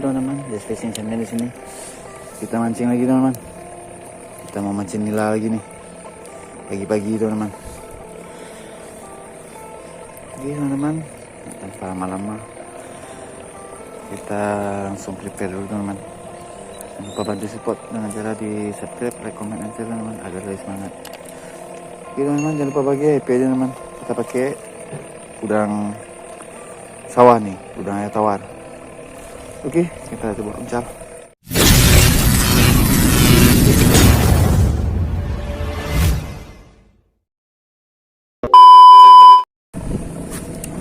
teman-teman. Just Fishing Channel di sini. Kita mancing lagi teman-teman. Kita mau mancing nila lagi nih. Pagi-pagi teman-teman. Oke teman-teman, tanpa lama-lama kita langsung prepare dulu teman-teman. Jangan lupa bantu support dengan cara di subscribe, like, comment, dan share teman-teman agar lebih semangat. Oke teman-teman, jangan lupa pakai IP aja teman-teman. Kita pakai udang sawah nih, udang air tawar. Oke, kita coba uncal.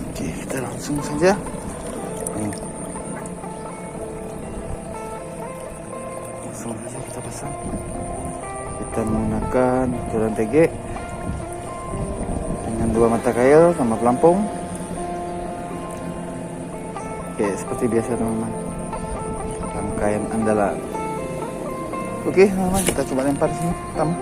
Oke, kita langsung saja. Langsung saja kita pasang. Kita menggunakan kotoran TG dengan 2 mata kail sama pelampung. Oke, seperti biasa teman-teman, rangkaian andalan. Oke teman-teman, kita coba lempar sini pertama.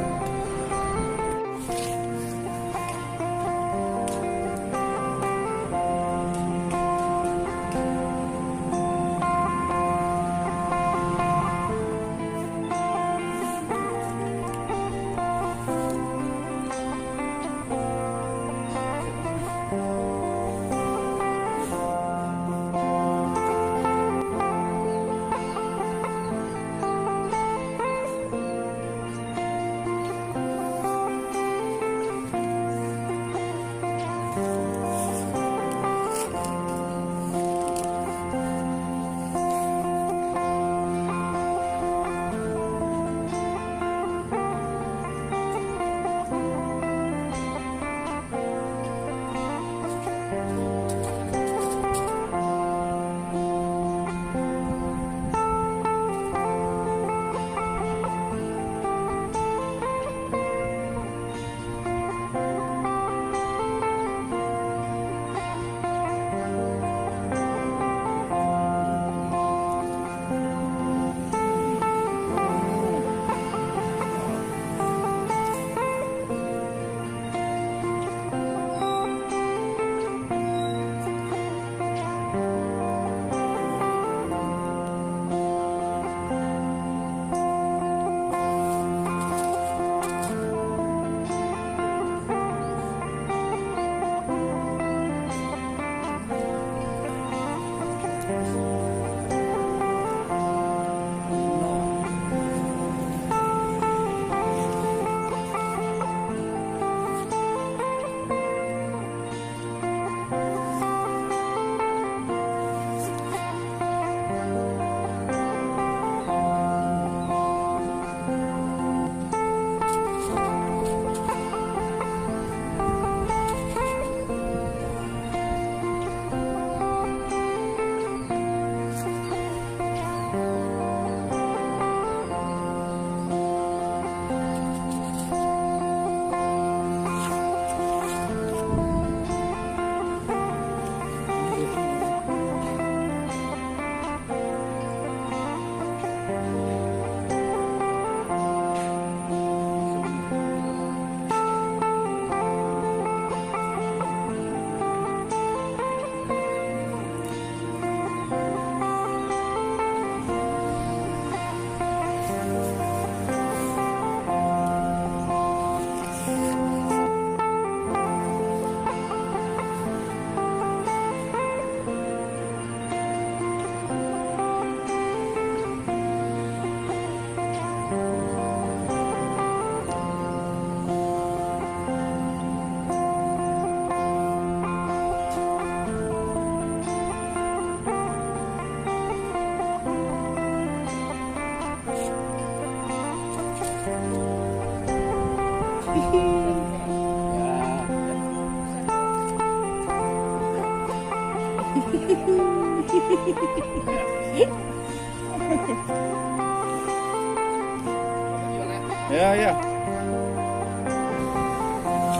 Ya, ya.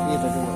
Gitu coba.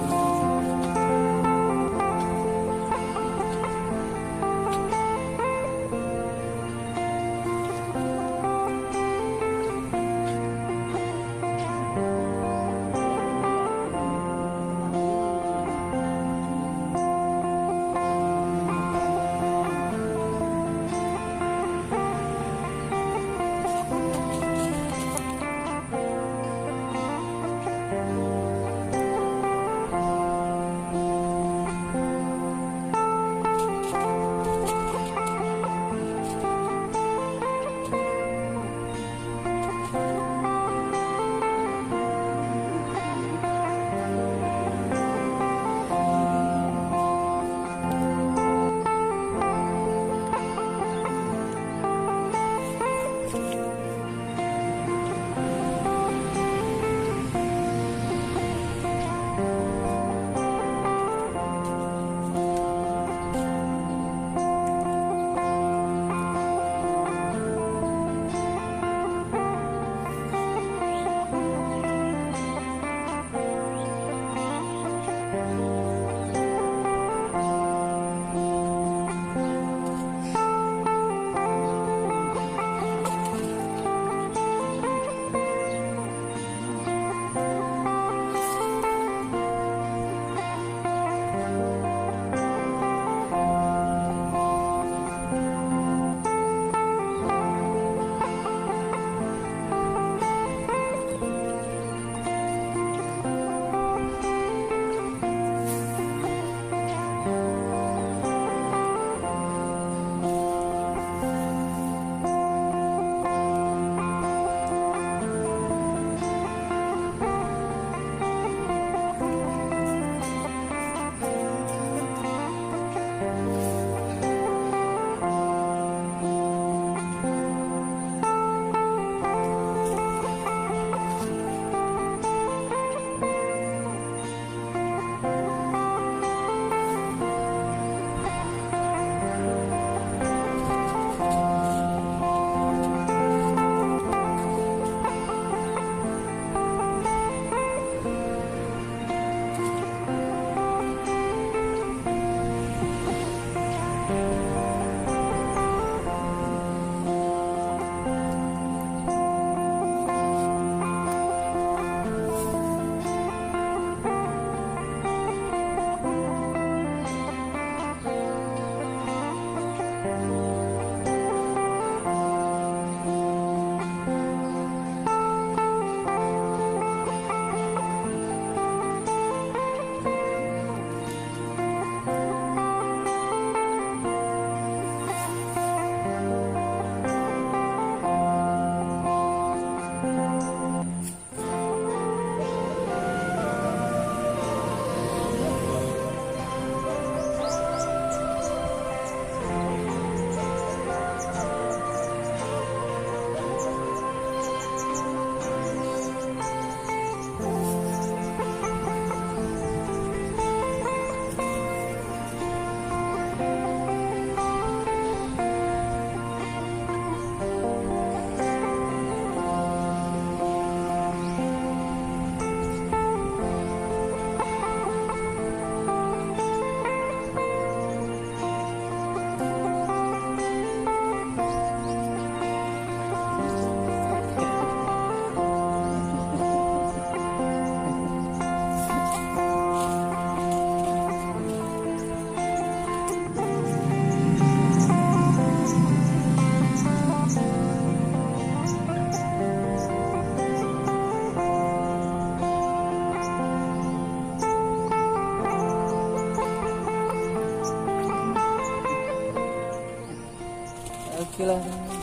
oke lah teman-teman.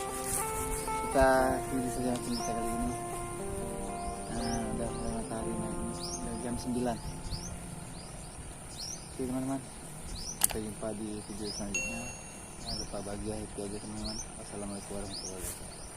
Kita ini saja kita kali ini. Udah matahari naik ini. Udah jam 9. Oke teman-teman. Kita jumpa di video selanjutnya. Jangan lupa bahagia itu aja teman-teman. Wassalamualaikum warahmatullahi wabarakatuh.